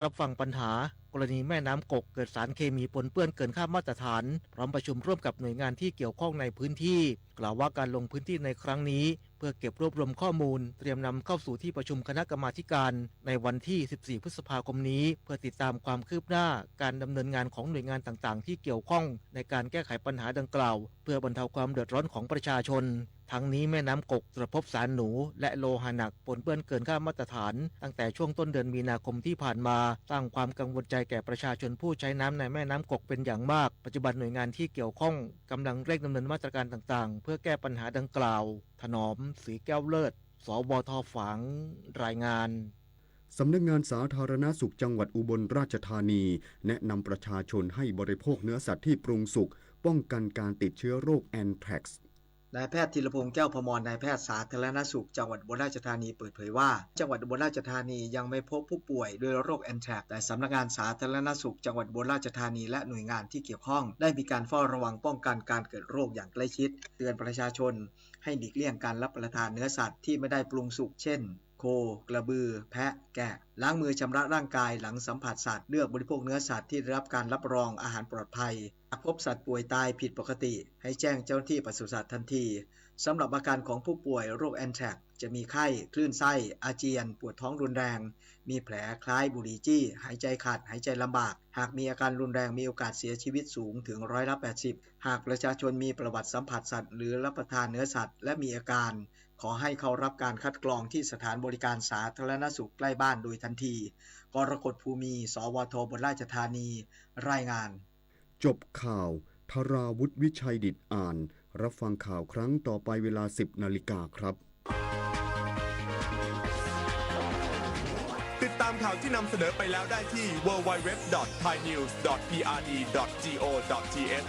รับฟังปัญหากรณีแม่น้ำกกเกิดสารเคมีปนเปื้อนเกินค่ามาตรฐานพร้อมประชุมร่วมกับหน่วยงานที่เกี่ยวข้องในพื้นที่กล่าวว่าการลงพื้นที่ในครั้งนี้เพื่อเก็บรวบรวมข้อมูลเตรียมนำเข้าสู่ที่ประชุมคณะกรรมาการในวันที่ 14 พฤษภาคมนี้เพื่อติดตามความคืบหน้าการดำเนินงานของหน่วยงานต่างๆที่เกี่ยวข้องในการแก้ไขปัญหาดังกล่าวเพื่อบรรเทาความเดือดร้อนของประชาชนทั้งนี้แม่น้ำกกตรวจพบสารหนูและโลหะหนักปนเปื้อนเกินค่ามาตรฐานตั้งแต่ช่วงต้นเดือนมีนาคมที่ผ่านมาสร้างความกังวลใจแก่ประชาชนผู้ใช้น้ำในแม่น้ำกกเป็นอย่างมากปัจจุบันหน่วยงานที่เกี่ยวข้องกำลังเร่งดำเนินมาตรการต่างๆเพื่อแก้ปัญหาดังกล่าวถนอมศรีแก้วเลิศสวท.ฝางรายงานสำนักงานสาธารณสุขจังหวัดอุบลราชธานีแนะนำประชาชนให้บริโภคเนื้อสัตว์ที่ปรุงสุกป้องกันการติดเชื้อโรคแอนแทรกซ์นายแพทย์ธีรพงษ์แก้วพมรนายแพทย์สาธารณสุขจังหวัดอุบลราชธานีเปิดเผยว่าจังหวัดอุบลราชธานียังไม่พบผู้ป่วยด้วยโรคแอนแทรกซ์แต่สำนักงานสาธารณสุขจังหวัดอุบลราชธานีและหน่วยงานที่เกี่ยวข้องได้มีการเฝ้าระวังป้องกันการเกิดโรคอย่างใกล้ชิดเตือนประชาชนให้หลีกเลี่ยงการรับประทานเนื้อสัตว์ที่ไม่ได้ปรุงสุกเช่นโคกระบือแพะแกะล้างมือชำระร่างกายหลังสัมผัสสัตว์เลือกบริโภคเนื้อสัตว์ที่ได้รับการรับรองอาหารปลอดภัยหากพบสัตว์ป่วยตายผิดปกติให้แจ้งเจ้าหน้าที่ปศุสัตว์ทันทีสำหรับอาการของผู้ป่วยโรคแอนแทรกซ์จะมีไข้คลื่นไส้อาเจียนปวดท้องรุนแรงมีแผลคล้ายบุหรี่จี้หายใจขัดหายใจลำบากหากมีอาการรุนแรงมีโอกาสเสียชีวิตสูงถึง80%หากประชาชนมีประวัติสัมผัสสัตว์หรือรับประทานเนื้อสัตว์และมีอาการขอให้เข้ารับการคัดกรองที่สถานบริการสาธารณสุขใกล้บ้านโดยทันทีกรกฎภูมิสวท.อุบลราชธานีรายงานจบข่าวธราวุฒิวิชัยดิษฐ์อ่านรับฟังข่าวครั้งต่อไปเวลา 10 นาฬิกาครับติดตามข่าวที่นำเสนอไปแล้วได้ที่ www.thainews.prd.go.th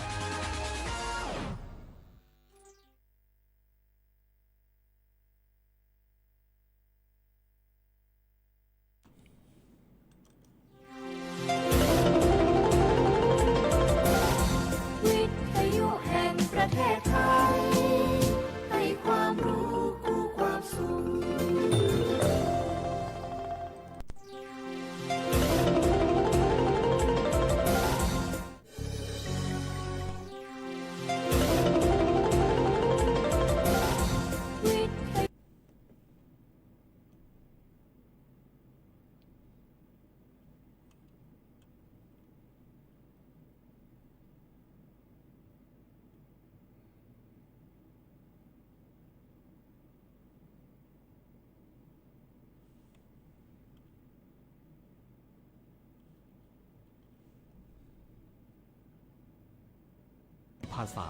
ภาษา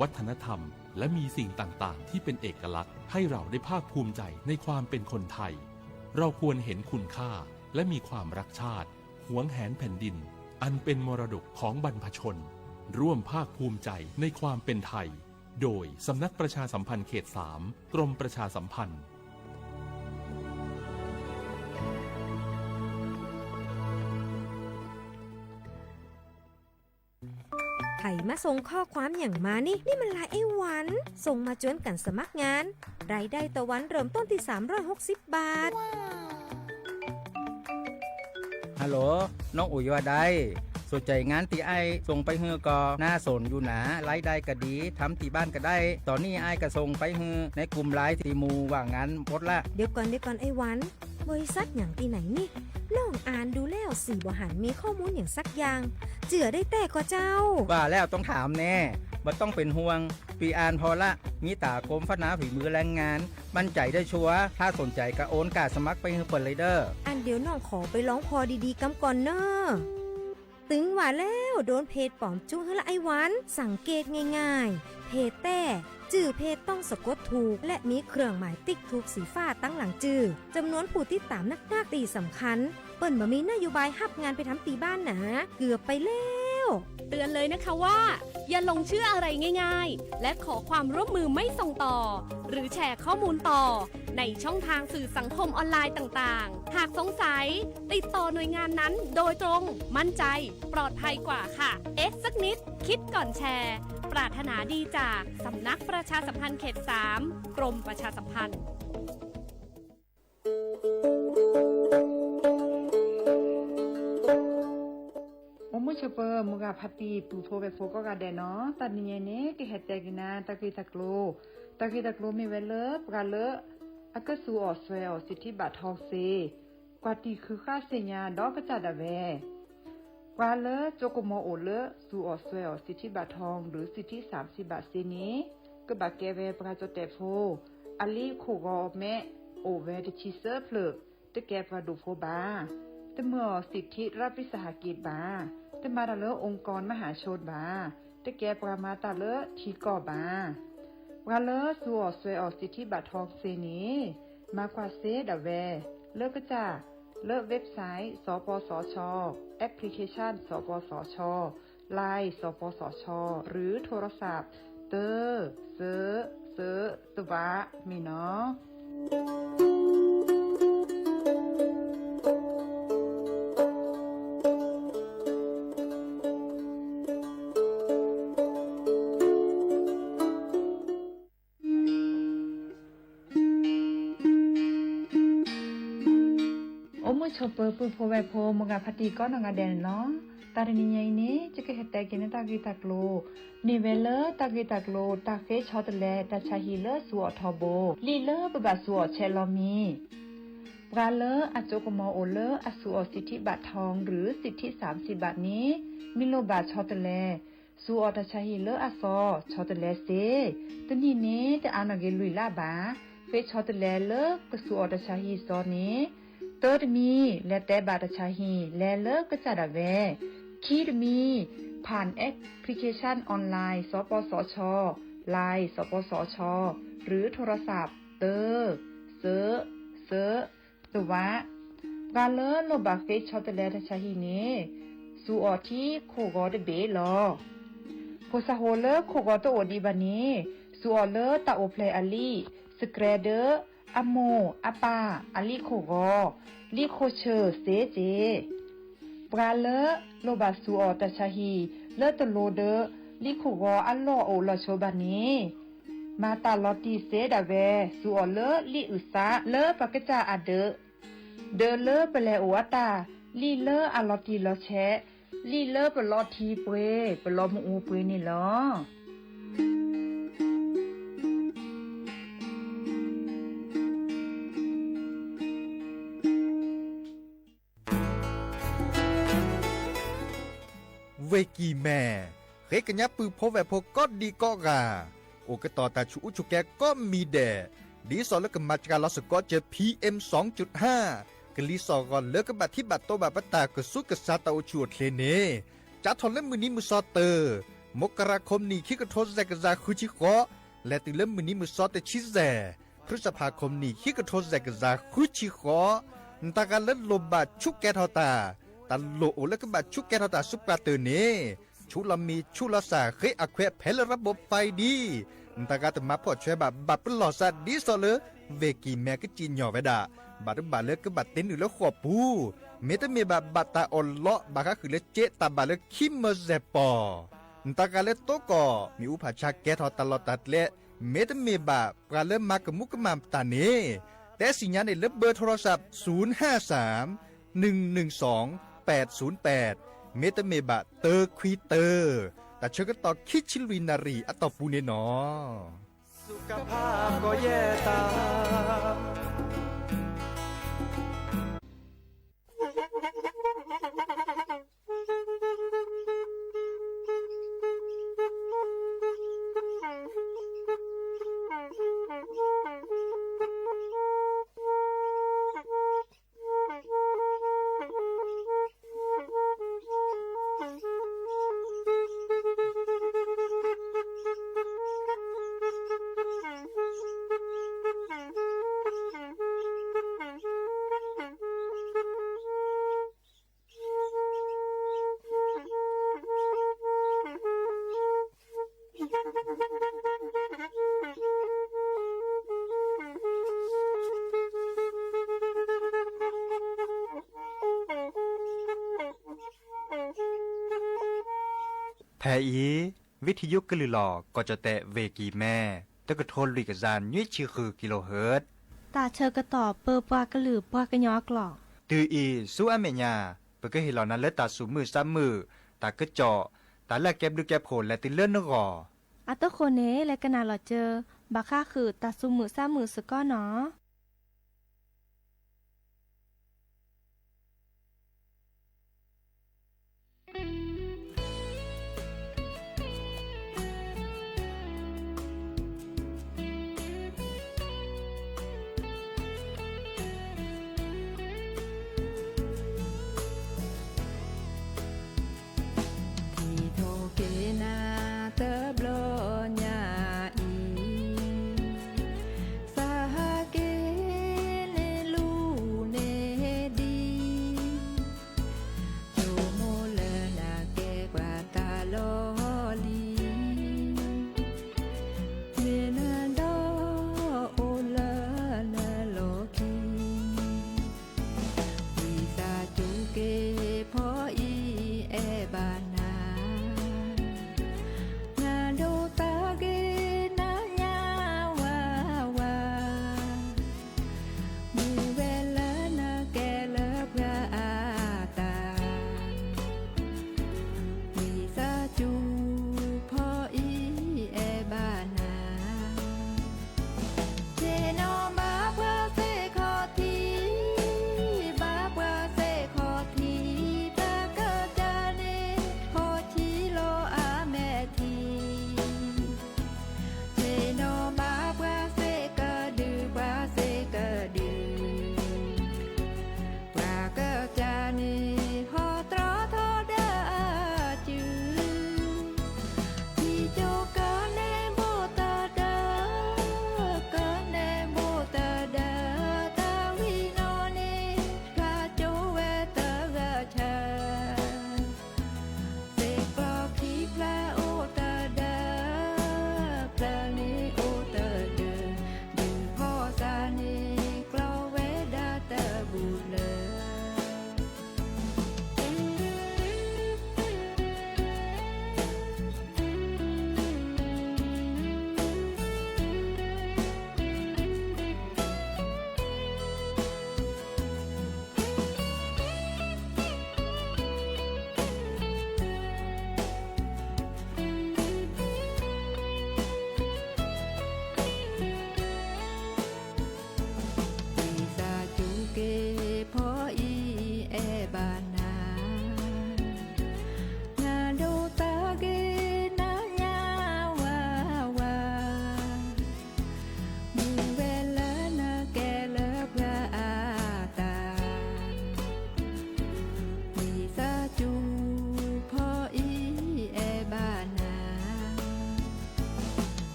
วัฒนธรรมและมีสิ่งต่างๆที่เป็นเอกลักษณ์ให้เราได้ภาคภูมิใจในความเป็นคนไทยเราควรเห็นคุณค่าและมีความรักชาติหวงแหนแผ่นดินอันเป็นมรดกของบรรพชนร่วมภาคภูมิใจในความเป็นไทยโดยสำนักประชาสัมพันธ์เขต 3 กรมประชาสัมพันธ์ไผ่มาส่งข้อความอย่างมานี่มันลายไอ้หวันส่งมาจวนกันสมัครงานรายได้ต่อวันเริ่มต้นที่360 บาทฮัลโหลน้องอุ๋ยว่าได้สนใจงานตีไอส่งไปฮือก็น่าสนอยู่นะรายได้ก็ดีทำที่บ้านก็ได้ตอนนี้ไอก็ส่งไปฮือในกลุ่มไลน์ที่หมู่ว่างานหมดละเดี๋ยวก่อนไอ้หวันบริษัทอย่างที่ไหนนี่น้องอ่านดูแล้วสีบ่หันมีข้อมูลอย่างสักอย่างเจือได้แต่ก็เจ้าว่าแล้วต้องถามแน่บ่ต้องเป็นห่วงปีอ่านพอละมีตากรมพัฒนาฝีมือแรงงานมั่นใจได้ชัวร์ถ้าสนใจก็โอนกาสมัครไปฮือเปิดเลยเด้ออันเดี๋ยวน้องขอไปร้องพอดีๆกำก่อนเนอะตึงว่าแล้วโดนเพจปลอมจุ้งให้ละไอ้หวันสังเกตง่ายๆเพจแต่จื่อเพจต้องสะกดถูกและมีเครื่องหมายติ๊กถูกสีฟ้าตั้งหลังจื่อจำนวนผู้ติดตามนักตีสำคัญเปิ้นบ่มีนโยบายฮับงานไปทำตีบ้านนะเกือบไปแล้วเตือนเลยนะคะว่าอย่าลงเชื่ออะไรง่ายๆและขอความร่วมมือไม่ส่งต่อหรือแชร์ข้อมูลต่อในช่องทางสื่อสังคมออนไลน์ต่างๆหากสงสัยติดต่อหน่วยงานนั้นโดยตรงมั่นใจปลอดภัยกว่าค่ะสักนิดคิดก่อนแชร์ปรารถนาดีจากสำนักประชาสัมพันธ์เขต 3 กรมประชาสัมพันธ์ มุชเปอร์มุกาพัตีปูโพเวโฟก็กาเดเนาะตอนนี้เนี่ยกิเฮตเตกินาตะกิตะโกลมีเวลปกาเลอะก็สูออสเวลสิทธิบัตรทองเซกว่าตีคือค่าเสียดอกก็จัดดาเวกว่าเลโจโกโมโอเลสูออสเวลสิทธิบัตรทองหรือสิทธิ30 บาทเซนี้ก็บาเกเวปราจเตโฟอลีโคกอแมโอเวตชิเซอร์เพลตะแกปราดูโฟบาแต่เมื่อสิทธิรัฐวิสาหกิจบาแต่มาตาเลอองค์กรมหาชนบาแต่แกปรามาตาเลอทีก่อบาวาเลอสัวสวยออกสิทธิบัตรทองเซนี้มากว่าเซดาเวเลิกก็จะเลิกเว็บไซต์สปสชแอปพลิเคชันสปสชไลน์สปสชหรือโทรศัพท์เตอเซตัวมีเนาะชอปเปอร์ปูโพเวโพมงาพัตีก็นงาเดนเนาะตาเรนิยัยนี้จะเกเฮตกินตากิตากโลนิเวเลตากิตากโลตาเฟชอตเลตาชาฮิเลสัวทอโบลีเลปบาสัวเชลอมีปราเลอโจกมอโอเลอสัวสิทธิบัตรทองหรือสิทธิ30 บาทนี้มิโลบาชอตเลสัวตาชาฮิเลอซอชอตเลเซตนี้นี้จะอานาเกลุยลาบาเฟชอตเลเลกสัวตาชาฮิซอนี้เติร์ดมีและแต่บาตชาฮีและเลิกก็จะดาเวคีดมีผ่านแอปพลิเคชันออนไลน์สปสชไลน์สปสชหรือโทรศัพท์เตอร์เซตัวกาเลโลบาเฟชอตเลตชาฮีนี้สูออที่โคกอเดเบลอโพซาโฮเลโคกอโตโอดีบานีสูออเลตาโอเพลอลีสเกรเดอร์อโมอาปาอลิโคกอลิโคเชอร์เซเจปราเลโลบาสูออตชาฮีเลตโลเดลิโคกออัลโลโอลโชบานีมาตาลอติเซดาเวสูออเลลิอุซาเลปากจาอเดเลเปเลโออาตาลิเลอลอติลอแชลิเลเปลอทีเปเปลอมอูเปนี่ลอเวกีแม่เฮกันยะปือพบแวพก็ดีก็กาโอกตอตาชูอุชุแกก็มีแดดีสอแล้วก็มาจากลอสก็เจอ PM 2.5 กลีสอก่อนเลิกกับบัตรที่บัตรโตบัตรปตากสุกษาตาอุชูเทเนจัดทอนเล่มมือนี้มือซอเตอร์มกราคมนี้คิกโทษแซกซาคุชิโกและติเล่มมือนี้มือซอเตชิแซพฤษภาคมนี้คิกโทษแซกซาคุชิโกตาการเล่นลมบาชุกแกทอตาตันโลโอแล้วก็บัดชุกแกทอตาซุปกาเตอร์เนชุลามีชุลาสาเคยอควเพลระบบไฟดีตากาตมาพอช่วยบัดปลอสัตดีสอเลเวกีแม่ก็จีนหย่อไว้ด่าบัดเลิกก็บัดเต้นอยู่แล้วขอบปูเมตเมบัดตาอลเลาะบักคือเลเจตาบัดเลิกคิมเมเซปอตากาเลโตก็มีอุปชาแกทอตลอดตัดเลเมตเมบัดปลาเลิมมากมุกมามตาเนแต่สิญญาณในเล็บเบอร์โทรศัพท์053-112-808เมตเมบะเตอร์ควีเตอร์แต่เชื่อกันต่อคิชิลินารีอัตปูเนนอสุขภาพก็แย่ตาม แทอีวิทยุกลือหลอก็จะแตะเวกีแม่ตะกะโทนลุยกะจานยุ่ยชื่อคือกิโลเฮิรตซ์ตาเชอกระต่อเปอปากระหลือปากระยอกหลอกตืออีสู้อเมญาเปก็เฮลอนั้นและตาสูมือซ้ำมือ ตากึเจาะตาแลเก็บดูแก็บโผลและติเลื่อนนกออัตโคเนและกนาหลอเจอบาค่าคือตัดซุมือซ้ามือสก้อเนาะ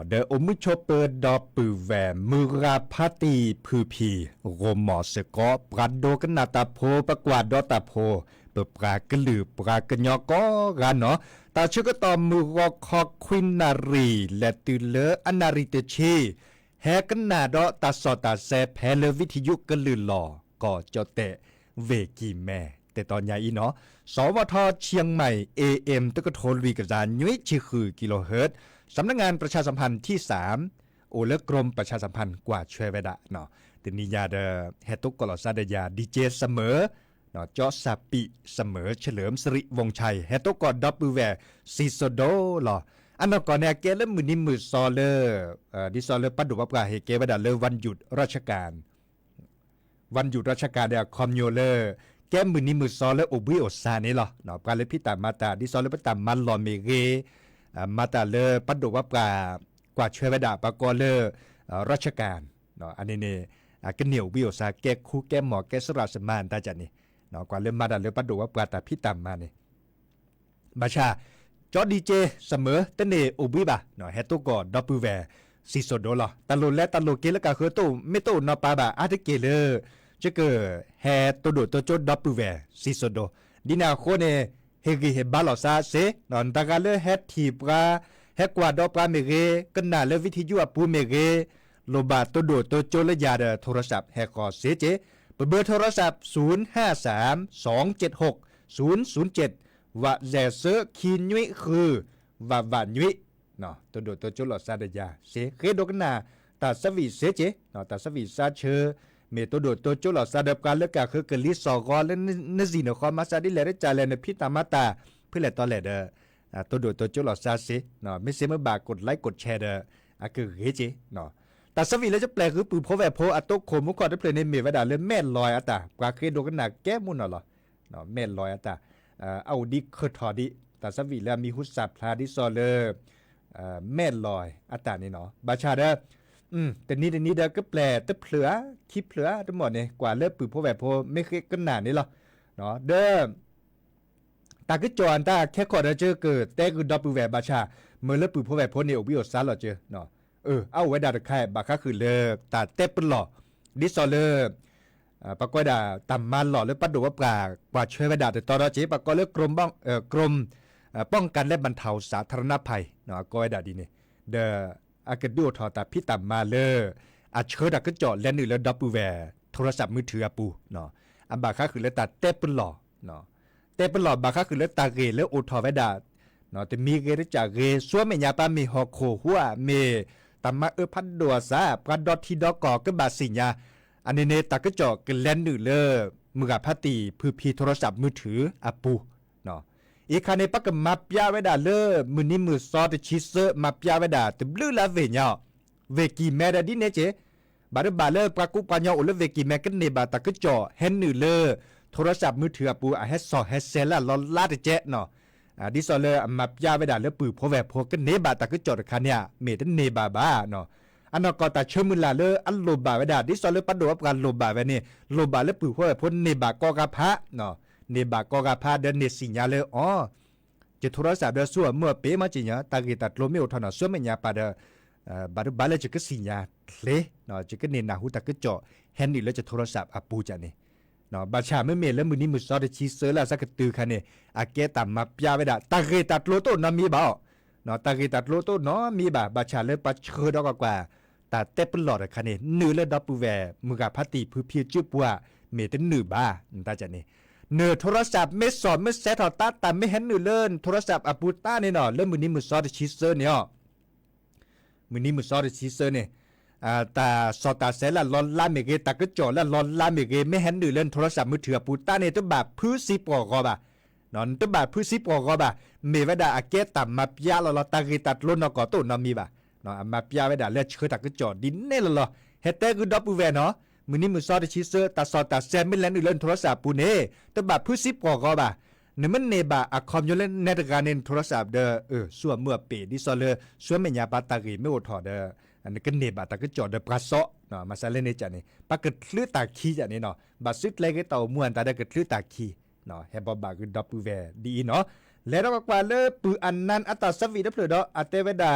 เดออมุชเปิดดอปือแวมือราพาตีพือพีโรมอสกอปรัดโดกันนาตาโพประกวาดดอตาโพเปิดปรากะลือปรากะยอก็กันเนาะตาชื่อก็ต่อมือรอคอควินนารีและตือเลออนาริเตชีแฮกันนาดอตาสอตาแซแพเลวิทยุกะลือหล่อก็จอเตเวกีแม่แต่ตอนใหญ่อีเนาะสวทเชียงใหม่ AM ตะกะโทนวีกระจานยุ้ยชื่อคือกิโลเฮิรตซ์สำนักงานประชาสัมพันธ์ที่3โอเลิกกรมประชาสัมพันธ์กว่าช่วยไว้ดะเนาะแต่นิยาเดเฮตุกกลอซาเดยาดีเจเสมอเนาะจอซาปิเสมอเฉลิมสิริวงชัยเฮตุกกอดับเบิลแวซีโซโดหรออันนั้นก่อนเนี่ยเกลมือนี้มือซอเลอร์ดิซอเลอร์ปัดดุวับกาเฮเกไว้ดะเลวันหยุดราชการเนี่ยคอมโยเลอร์แก้มือนี้มือซอเลอร์โอบิโอซานี่หรอเนาะปาเลพิตามาตาดิซอเลอร์ปตามันลอเมเกมาตาเลอปัดดุวับกว่าช่วยไว้ดะปากอเลอร์ราชการเนาะอันนี้เนี่ยก็เหนียวบิโอซาแก้คู่แก้หมอแก้สระสมานตาจันนี่เนาะกว่าเริ่มมาตาเลอปัดดุวับกาตาพิตามานี่บัชาจอดีเจเสมอเตเนโอบิบะเนาะเฮตุกอดับเบิลแวซีโซโดล่ะตะโลและตะโลเกละกะคือโตไม่โตนอปาบะอาตเกเลจะเกแฮตัวโดตัวโจดับเบิลแวซีโซโดดินาโคเนเฮกิเฮบาลอซาเซนอนตะกะเลเฮทีปราเฮกวาดอปราเมเกกันนาเลวิทยุอปูเมเกโลบาตัวโดตัวโจละยาเดโทรศัพท์เฮกอเซเจเบอร์โทรศัพท์053-276-007ว่าแจเซอร์คีนุยคือว่าบานยุยเนาะตัวโดตัวโจลอซาเดยาเซเคโดกันนาตาสวีเซเจเนาะตาสวีซาเชอเมตัวโดตัวโจลอซาเดบการเลือกกะคือกะลิสอกอและนจีนคอมาซาดิเลเรจาเลนพิตามาตาเพื่อแลตอแลเดตัวโดตัวโจลอซาเซเนาะไม่เสมอบากดไลค์กดแชร์เดอะคือเฮเจเนาะตาสวีแล้วจะแปลคือปือโพแวโพอตโคมุคอได้เพลในเมวดาเลยแม่ลอยอะตากาเคโดกันนาแก้มุนเนาะเนาะแม่ลอยอะตาเอาดิเคอทอดิตาสวีแล้วมีหุสับพลาดิซอเลอร์แม่ลอยอัตตานี่เนาะบาชาเด้อแต่นี้เด้อก็แปลตะเผลือคิดเผลือทั้งหมดนี่กว่าเลิกปือโพแวโพไม่เคยกันหนานี่หรอเนาะเด้อตาก็จอนตาแค่ขอได้เจอเกิดแต่คือดับปือแวบาชาเมื่อเลิกปือโพแวโพเนี่ยโอบิโอซาหรอเจอเนาะเอาไว้ดาตะไคบาคาคือเลิกตาเตปหล่อดิซอเลอร์ปากกดาตำมันหล่อหรือปัดดูว่าปลากว่าช่วยไว้ดาแต่ตอนเราเจ๊ปากก็เลือกกรมป้องกันและบรรเทาสาธารณภัยเนาะก็ไว้ดาดีนี่เดออากาดูทอตาพิตามาเลออาเชิดก็เจาะและ1แล้วดับเบิลแวร์โทรศัพท์มือถืออาปูเนาะอันบาคาคือแล้วตาเตปหล่อเนาะเตปหล่อบาคาคือแล้วตาเกแล้วโอทอไว้ดาเนาะแต่มีเกรจากเกซัวเมียปามีฮอโคหัวเมตามาพัดดัวซาปราดอทีดอกก็บาสิญญาอันนี้เนตากระจอกกันแลนหนึ่งเลอมือกับพัตีพือพีโทรศัพท์มือถืออาปูเนาะอีกคันในปักกับมาปยาไว้ดาเลอมือนี้มือซอดชิเซอร์มาปยาไว้ดาแต่บลูลาเวียเวกีแมดาดิเนเจบาร์บาเลอปรากุปัญญาอุลเวกีแมกันเนบาตากระจอกเฮนหนึ่งเลอโทรศัพท์มือถืออาปูเฮสซอเฮเซล่าลอลาดเจเนาะดิซอเลอมาปยาไว้ดาเลอปือพอแวพอกันเนบาตากระจอกคันเนี่ยเมตันเนบาบ้าเนาะอันนั้นก็แต่เชื่อมือละเลยอันโลบาไว้ได้ดิสอลเลยปัดดูว่าการโลบาไว้นี่โลบาเลยปื้อเพราะพ้นเนบากอกาพะเนาะเนบากอกาพะเดินเนสิญญาเลยอ๋อจะโทรศัพท์เดือส่วนเมื่อเป๊ะมาจริงเนี่ยตากีตัดโลไม่อดทนส่วนไม่ยาปาเดบาร์บาเลยจะก็สิญญาเลเนาะจะก็เนนาหูตาก็เจาะแฮนดี้แล้วจะโทรศัพท์อาปูจันนี่เนาะบาชาไม่เมแล้วมือนี้มือซอดชีเซอร์แล้วสักตือคันนี่อาเกตามมาปยาไว้ได้ตากีตัดโลโต้นามีบ่าวเนาะตากีตัดโลโต้เนาะมีบ่าบาชาเลยปัดเชิดกว่าตาเตปหลอดคันนี่นือและดับแวมือกับพัตีพื้นพิจุปัวเมตันนือบ้าตาจันนี่เนื้อโทรศัพท์ไม่สอนไม่เซตตาแต่ไม่เห็นนือเลื่อนโทรศัพท์อาปูต้าเนี่ยเนาะเริ่มมือนี้มือซอดชีเซอร์เนี่ยมือนี้มือซอดชีเซอร์เนี่ยตาสอตาเซล่าลอนล่าเมเกตาก็จ่อแล้วลอนล่าเมเกไม่เห็นนือเลื่อนโทรศัพท์มือถืออาปูต้าเนี่ยตัวแบบพื้นซีปอกอบะนอนตัวแบบพื้นซีปอกอบะเมวดาอาเกต่ำมาพิยาเราตากีตัดล้นนกอตุนมีบะเนาะมาปยาไว้ดาเลือดเชื้อตากระจอดดินเน่ละเฮเต้คือดับเวเนาะมือนี้มือซอดชิเซอร์ตาซอตาแซมไม่แลนเล่นโทรศัพท์ปูเน่แต่แบบพื้นซิปกอกอบะเนี่ยมันเนบะอะคอมยเล่นเนตการเนโทรศัพท์เด้อส่วนเมื่อปีดิซอเลส่วนเมียปาตากีไม่อดถอดเด้ออันนี้ก็เนบะตากระจอดเด้อปลาซอเนาะมาซาเลนจันนี่ปากกดคลื่นตาขี้จันนี่เนาะบาซึกเล็กเต่าม้วนตาได้กดคลื่นตาขี้เนาะเฮบอบาคือดับเวดีเนาะแล้วก็กว่าเลปืออันนั้นอัตตาสวีดับเด้ออัตเตเวดา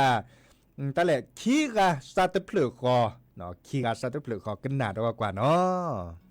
แต่แหละขี้กะสตาร์ทเพลคอเนาะขี้กะสตาร์ทเพลคอกันหนาดกว่าเนาะ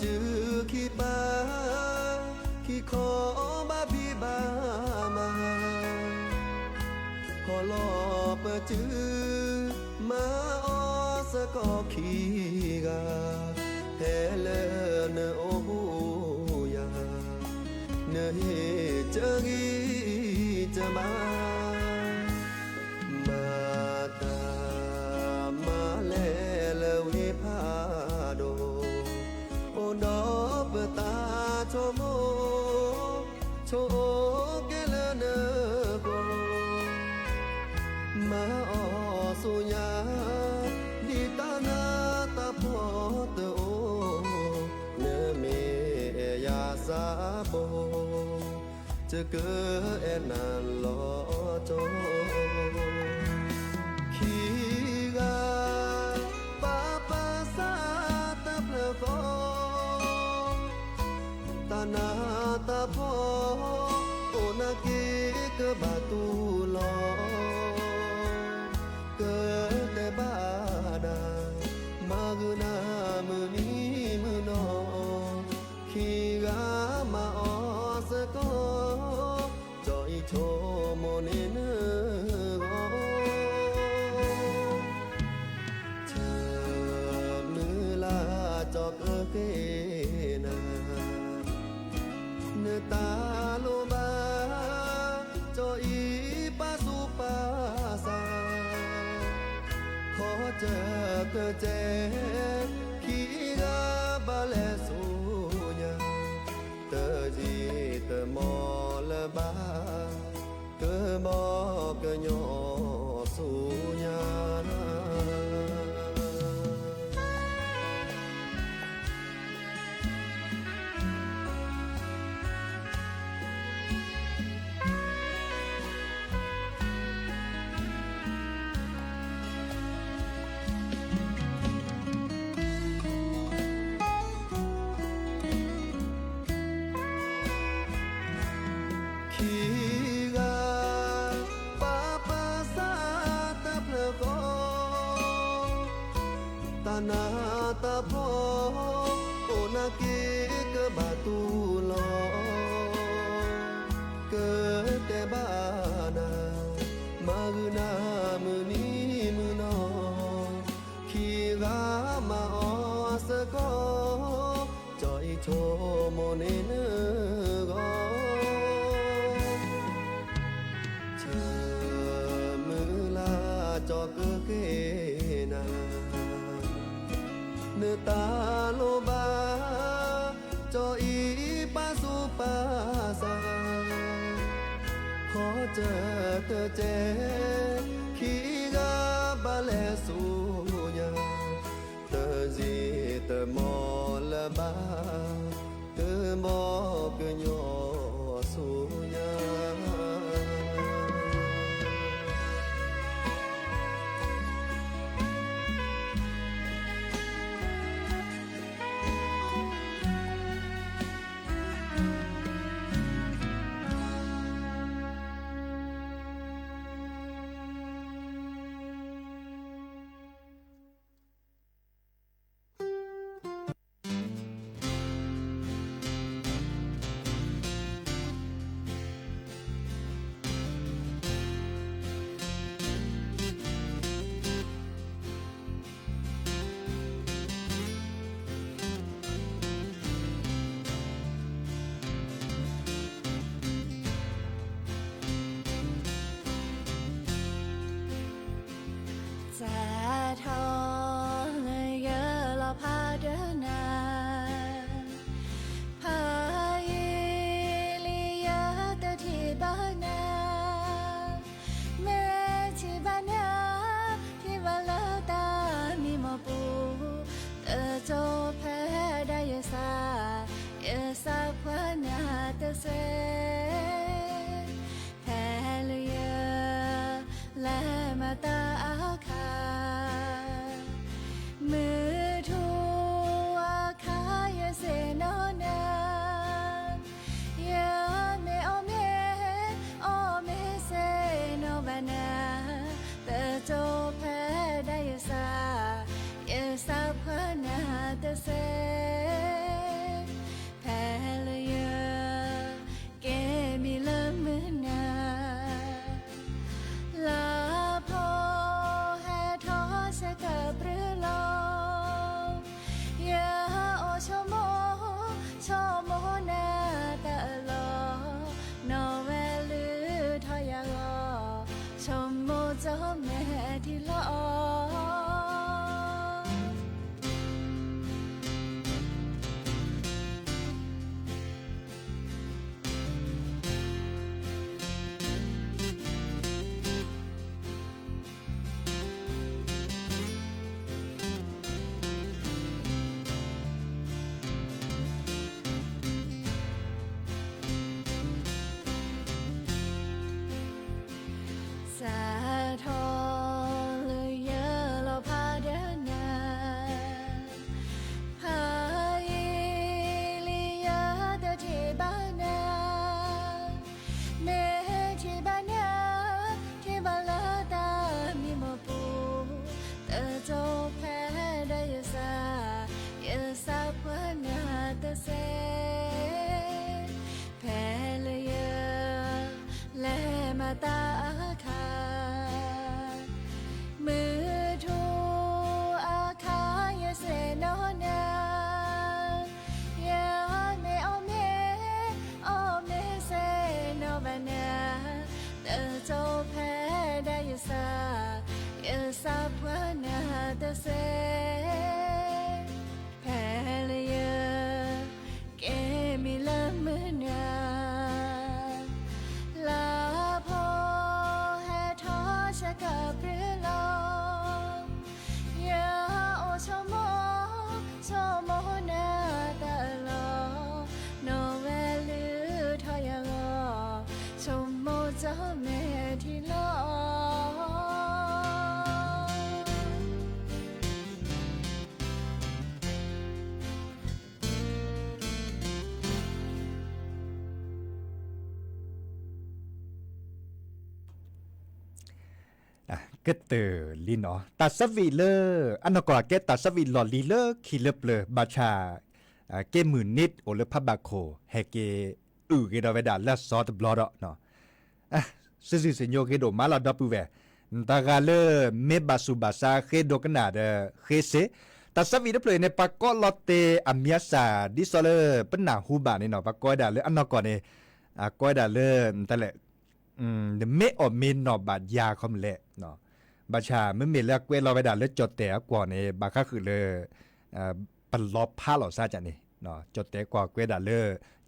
จือขี้ปาขี้ขอบาพี่บามาพอลอเปจือมาออสก็ขี้กาเฮเลเนโอหูยาเนเฮเจอกีจะมาตามาเลเลวิพาโดดอปตาโชโมโชเกลเนโกมาออสุญาดิตานาตาพอตโอเนเมยาซาโบจะเกิดเอนันลอโจขีกาปาปาซาตาเพลโกนาตาพอโอนาเกกบาตูลอเกิดแต่บ้าดามากุนามือนี้มือนอขีกามาออสก็จอยโชโมเนเนโกเธอมือลาจอกเกนาเนตาโลบาจออีปาสุปาสาขอเจอเธอเจขีกาบาเลสุญาเตอจีเตอมอละบาเกมอเกญอสุญานาตาพอโอนาเกกบาตูลอเกิดแต่บ้านามากุนามือนี้มือนอขีกามาออสก็จอยโชโมเนเนโกเธอมือลาจอกเกนาเนตาโลบาจออีปาสุปาสาขอเจอเธอเจขีกาบาเลสุญาเตอจีเตอมอละบาเตอมอเกญอสุญา ตาคามือทูอาคายเสนอนายาเมอเมอเมเสนอบานาเตอโจแพ้ได้ยสายสาพวนาเตเสแพ้เลยเกมิลมือนาลาพอแห่ทอชะกะปริลอยาโอชโมนาตะลอโนเวลือทอยางอชมโมเจ้าแม่ที่ลอก็เตอลีเนาะตัดสวีเลออันนก็เกตัดสวีหลอลีเลอคีเลเปลบาชาเกมือนิดโอเลพับบาโคเฮเกเกดาเวดาและซอตบลอดเนาะซิเซโยเกโดมาลาดปูเวตากาเลเมบาซูบาซาเกโดกนาเดเฮเซตัดสวีเลเปลในปากกอลอเตอามิยาซาดิซอเลปนาฮูบานี่เนาะปากกอดาเลอันนก็เนกอดาเลแต่ละเดเมออเมนนอบาดยาคอมเลเนาะบาชาไม่มีแล้วเวลาไปด่าแล้วจดแต่กว่าเนี่ยบาค่าคือเลยปลอบผ้าหล่อซาจันนี่เนาะจดแต่กว่าเวลาเลย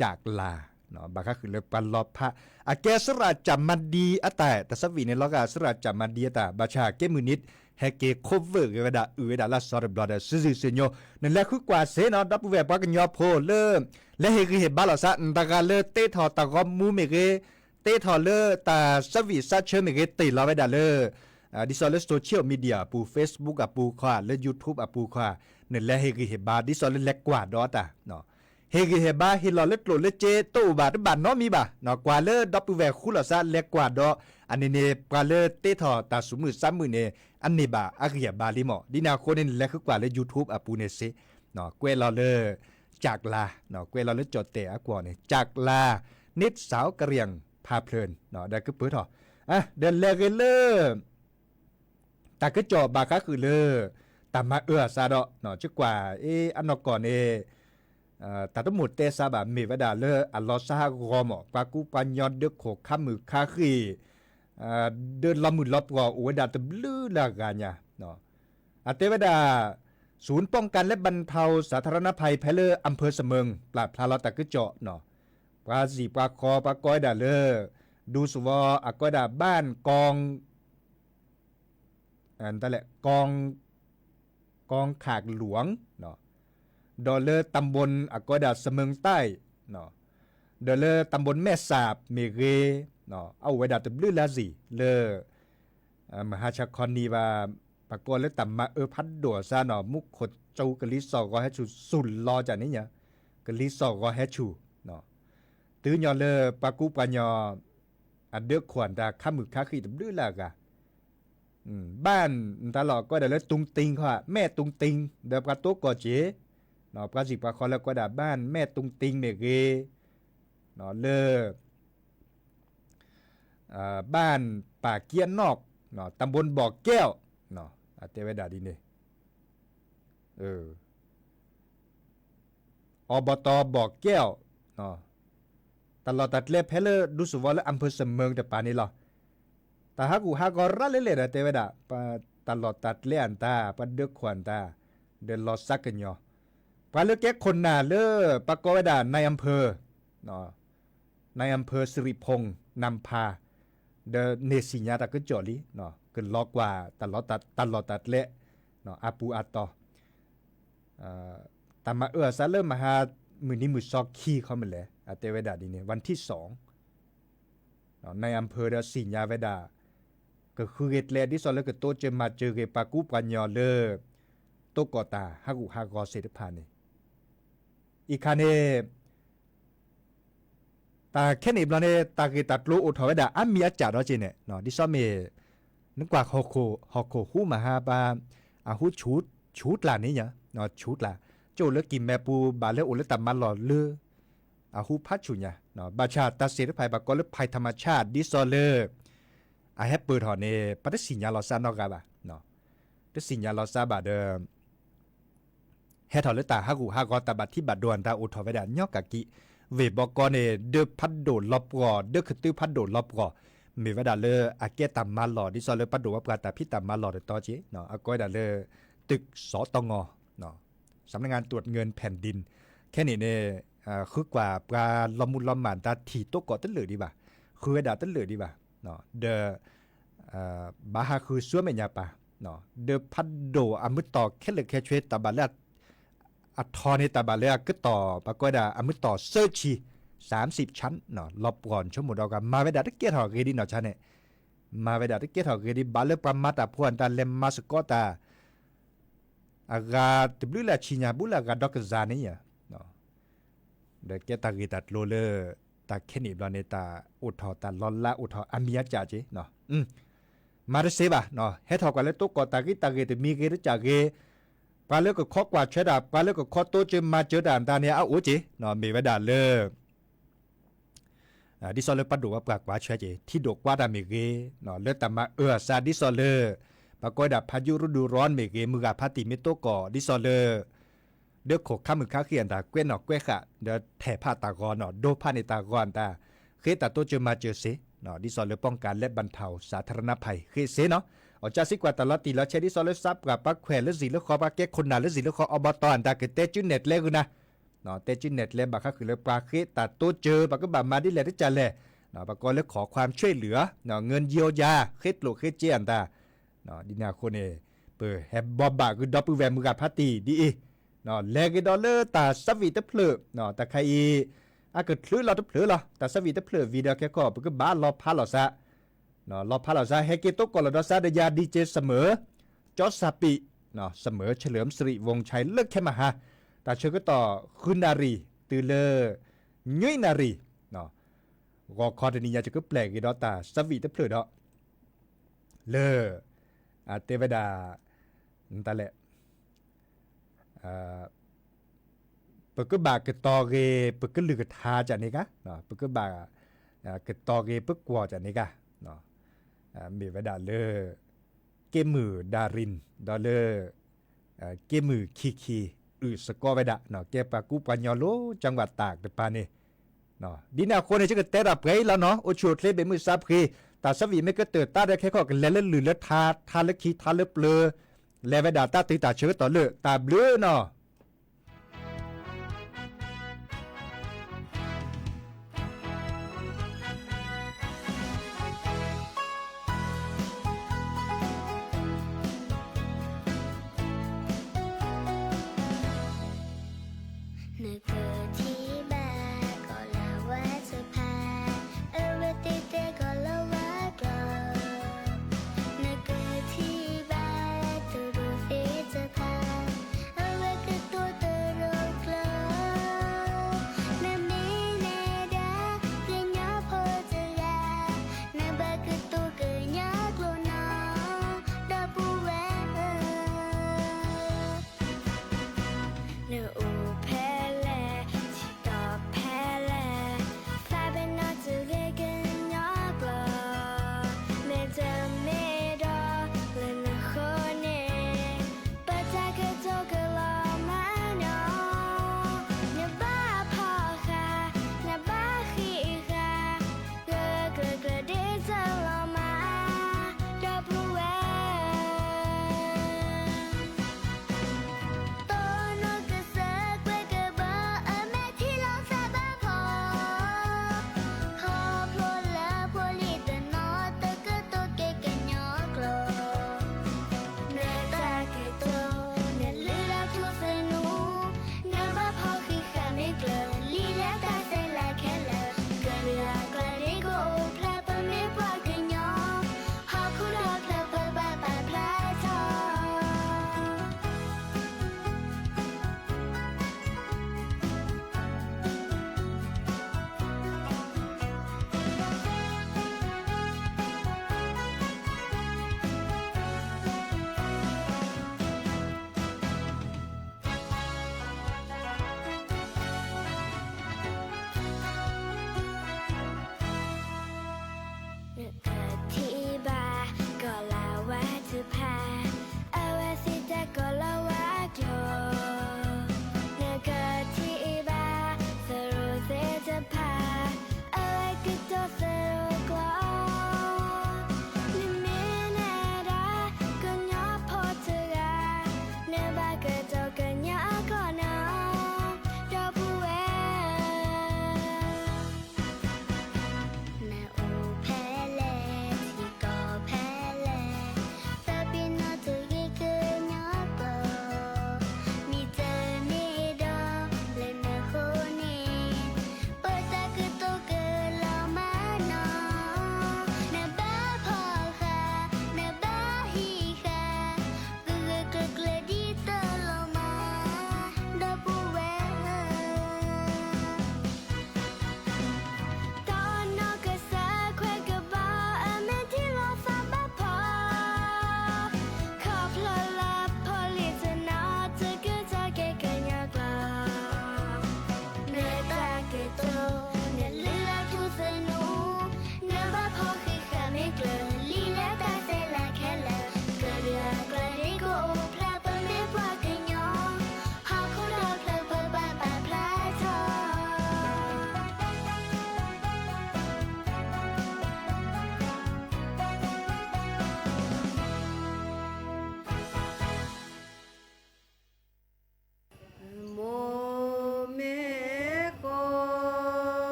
จากลาเนาะบาค่าคือเลยปลอบผ้าอาแกสระจำมันดีอะแต่สวีเนี่ยเราก็สระจำมันดีแต่บาชาเกมือนิดแฮเกโคเวอร์เวลาเวลาละซอร์บลอดซิเซโยนั่นแหละคือกว่าเซเนาะดับเวลปากกันยอโพเริ่มและเฮคือเห็นบ้าหล่อซาตากาเลเตทอตากอมมูเมเกเตทอเลตาสวีซาเชเมเกตีเราไปด่าเลดิซอลเลโซเชียลมีเดียปู Facebook อ่ะปูขวาและ YouTube อ่ะปูขวานั่นแหละเฮกิเฮบาดิซอลเล็กกว่าดอตอ่ะเนาะเฮกิเฮบาฮิลอเลตโลเลเจโตบาดบานเนาะมีบ่าเนาะกว่าเลดับเวคุลาซาเล็กกว่าดออันนี้เนี่ยกว่าเลเตทอตาสุมือซ้ำมือเนี่ยอันนี้บ่าอะกิยบาลิหมอดินาโคนี่แหละคือกว่าเล YouTube อ่ะปูเนเซเนาะเกวลอเลจากลาเนาะเกวลอเลจอเตอะกว่าเนี่ยจากลานิดสาวกะเรียงพาเพลินเนาะได้ก็เปิดเถาะเดินเลเตาก็จอบาก็คือเลอตามมาซาดอเนาะจักว่าอันนก่อนตาตมุดเตซาบามีวดาเลออัลลอซากอมปากูปัญญอดเดโขข้ามือข้าขีเดินละมือลบกอวดาตบลือลากาญาเนาะอเตวดาศูนย์ป้องกันและบรรเทาสาธารณภัยแพเลออำเภอเสมิงปราบพลาลตาก็เจาะเนาะปาสีปาคอปากอยดาเลอดูสวอากอยดาบ้านกองอันนั่นแหละกองขากหลวงเนาะดอเลอร์ตำบลอากอดาเสมิงใต้เนาะดอเลอร์ตำบลแม่สาบเมเรเนาะเอาไว้ดาตบลือลาสิเลอมหาชาคอนนีว่าปากกอเลตำมาพัดดัวซาเนาะมุกขดจูกะลิสอกอให้ชูสุนรอจากนี้เนี่ยกะลิสอกอให้ชูเนาะตื้อยอเลอปากูปญออันเดือขวัญดาข้ามือข้าขี้ตบลือลากะบ้านตลอดก็ได้เลยตุงติงค่ะแม่ตุงติงเดี๋ยวกระตุกก่อเจ๋เนาะประสิทธิ์ประคอแล้วก็ได้บ้านแม่ตุงติงเมเกเนาะเลอบ้านป่าเกี้ยนนอกเนาะตำบลบ่อแก้วเนาะเตวดาดีเนี่ยอบตบ่อแก้วเนาะตลอดตัดเล็บเพลเลอร์ดูสุวรรณอำเภอเสมิงแต่ป่านนี้หรอแต่หากหากรัลเล่ๆนะเทวดาปตลอดตัดเลี้ยนตาปเดือกขวัญตาเดินรอซักกันยอปเลือกแก่คนหนาเลอปกวดาในอำเภอเนาะในอำเภอสิริพงษ์นำพาเดเนสิญาตะก็จอลีเนาะก็ลอกว่าตลอดตัดเละเนาะอาปูอาตอตามมาซาเลมาหามือนี้มือซอกขี้เข้ามาเลยเทวดาดีเนี่ยวันที่2เนาะในอำเภอเดสิญาเวดาก็คือเกตแลที่สอนแล้วก็โตเจมาเจอเกปากูปัญญาเลโตกอตาฮักุฮากอเสดพานี่อีคาเนตาแค่นี้บลาเนตาเกตัดโลโอทวดาอัมมีอาจารย์เจเนเนาะดิซอเมนึกว่าฮอกโคฮูมาฮาบาอาฮูชูดลานี่เนาะชูดลาโจเลกิมแมปูบาเลโอเลตามาหล่อเลอาฮูพัดชุญญาเนาะบาชาตาเสดภัยบากอเลภัยธรรมชาติดิซอเล อาแฮปเปิดหอเนี่ยปัตสิญญาลอซานอกกาบะเนาะตสิญญาลอซาบะเดเฮทอเลตาฮากูฮากอตาบัดที่บัดดวนตาอุทอเวดานยอกกะกิเวบอกอเนี่ยเดพัดโดลอบกอเดคือตื้อพัดโดลอบกอมีเวดาเลอาเกตัมมาหลอดิซอเลปัดโดว่าปราตาพิตัมมาหลอดตอจิเนาะอากอยดาเลตึกสตงเนาะสำนักงานตรวจเงินแผ่นดินแค่นี้เนี่ยคือกว่าปลาลอมุลลอมหมานตาถีโตกอตั้นเหลือดีบ่าคือเวดาตั้นเหลือดีบ่าเนาะเดบาฮาคือซัวเมญาปาเนาะเดพัดโดอมุตต่อแค่เหลือแค่ช่วยตาบาเลอัทอในตาบาเลก็ต่อปากดาอมุตต่อเซอร์ชี30 ชั้นเนาะรอบก่อนชั่วโมงดอกมาเวดาตะเกียรหอกเรดีเนาะชั้นเนี่ยมาเวดาตะเกียรหอกเรดีบาเลประมาตาพวนตาเลมมาสกอตาอากาตบลุลาชิญาบุลากาดอกซานี่เนาะเดเกตากีตัดโลเลตาแค่นี้บลาเนตาอุทอตาลอลลาอุทออามียาจ่าจิเนาะมาเรเซบะเนาะเฮทอกกันเลยตุกกอตากิตาเกตมีเกรจ่าเกปาเลก็ข้อกว่าเชดาปาเลก็ข้อโตเจมาเจดานตาเนี่ยเอาอุจิเนาะมีเวดาเลดิซอลเลปัดดูว่าปากว่าเชจที่ดกว่าดามีเกเนาะเลตามาซาดิซอลเลปากอยดาพายุฤดูร้อนมีเกมือกาพาติมิโตกอดิซอลเลเด็กขกข้ามือข้าเขียนตาเกวนเนาะเกวขะเดแถผ้าตากอนเนาะโดผ้าในตากอนตาเคตาโตเจมาเจเซเนาะดิซอลเลป้องกันและบรรเทาสาธารณภัยเคเซเนาะอจาสิกว่าตลอดตีแล้วเชดิซอลเลซับกับปักแขวนและสีและคอปักแก้คนนาและสีและคออบตอันตาเกเตจุเน็ตเลกุนะเนาะเตจิเน็ตเลบักคือเลปลาเคตาโตเจอบักก็บามาดิเลที่จะเลเนาะบักก็เลยขอความช่วยเหลือเนาะเงินเยียวยาเคตโลเคเจอันตาเนาะดินาโคเนเปแฮบบอบบาคือดอปแวมมือกับพัตตีดีเนาะเลกดอลเลอร์ตาสวีตเพลเนาะตาใครอาเกิดพลื้เราตเพลเหรอตาสวีตเพลวีดาแค่ก็บักก็บ้ารอพาหลอซะเนาะรอพาหลอซะเฮเกโตกอลดอซาเดยาดีเจเสมอจอสซาปิเนาะเสมอเฉลิมสิริวงชัยเลิกแค่มาฮะตาเชื่อก็ต่อคุณนารีตือเลยุ้ยนารีเนาะก็คอดนี้อยากจะก็แปลกอีดอตาสวีตเพลดอเลเทวดานั่นแหละปกบากตอเกปกลือกทาจันนี่กะเนาะปกบากตอเกปกวอจันนี่กะเนาะมีเวดาเลเกมือดารินดอเลเกมือคีสกอเวดาเนาะเกปากูปัญญาโลจังหวัดตากเดปานี่เนาะดินาคนเนี่ยจะเกิดแต่ดับไกแล้วเนาะโอชูเทเลเบมือซับคีตาสวีไม่ก็เติร์ตาได้แค่ข้อกันแล้วหรือแล้วทาเล็กคีทาเล็บเปลือแล้วเวดาตาตีตาเชื้อต่อเลือตาเบลอเนาะHãy subscribe cho kênh Ghiền Mì Gõ để không bỏ lỡ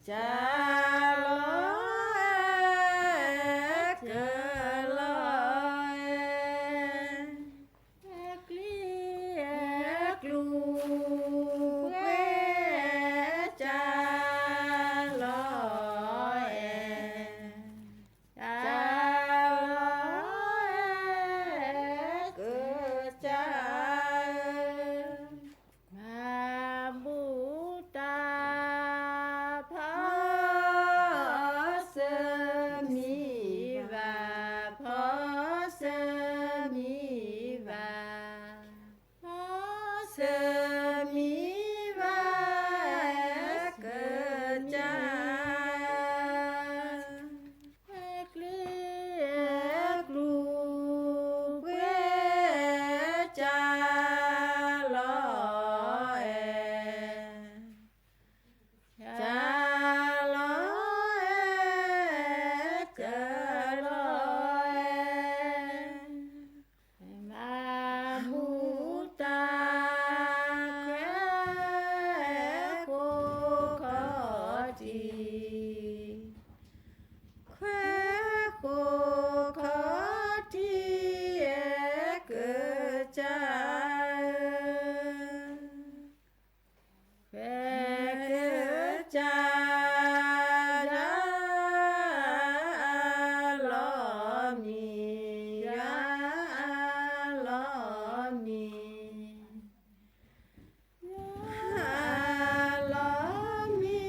Love me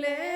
da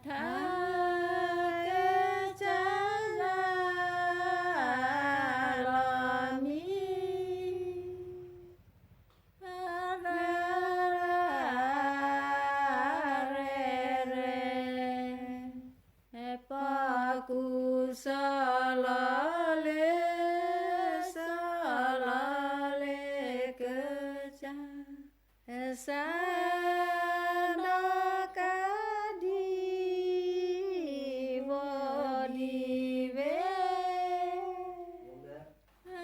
ทาเกจาลาลามีราเรเรปากุสลาเลสลาเลเกจาสานาคาดีวดีเวเ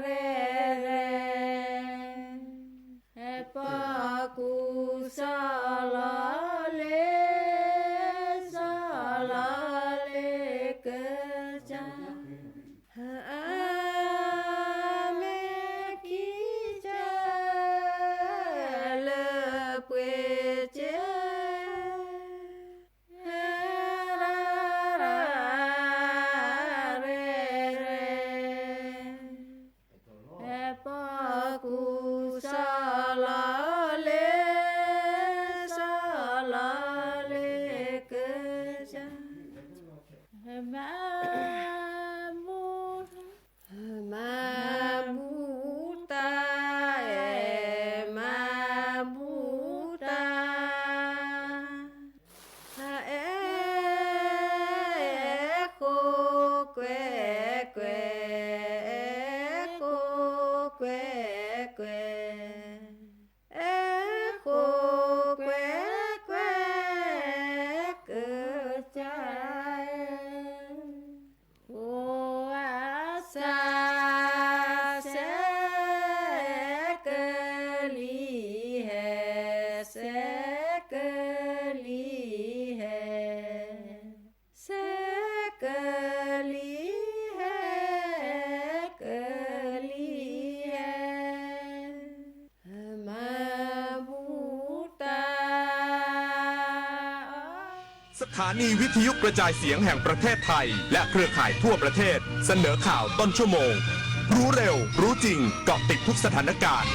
รเรปากุสลาเลสลาเลเกจาสถานีวิทยุกระจายเสียงแห่งประเทศไทยและเครือข่ายทั่วประเทศเสนอข่าวต้นชั่วโมง รู้เร็วรู้จริงเกาะติดทุกสถานการณ์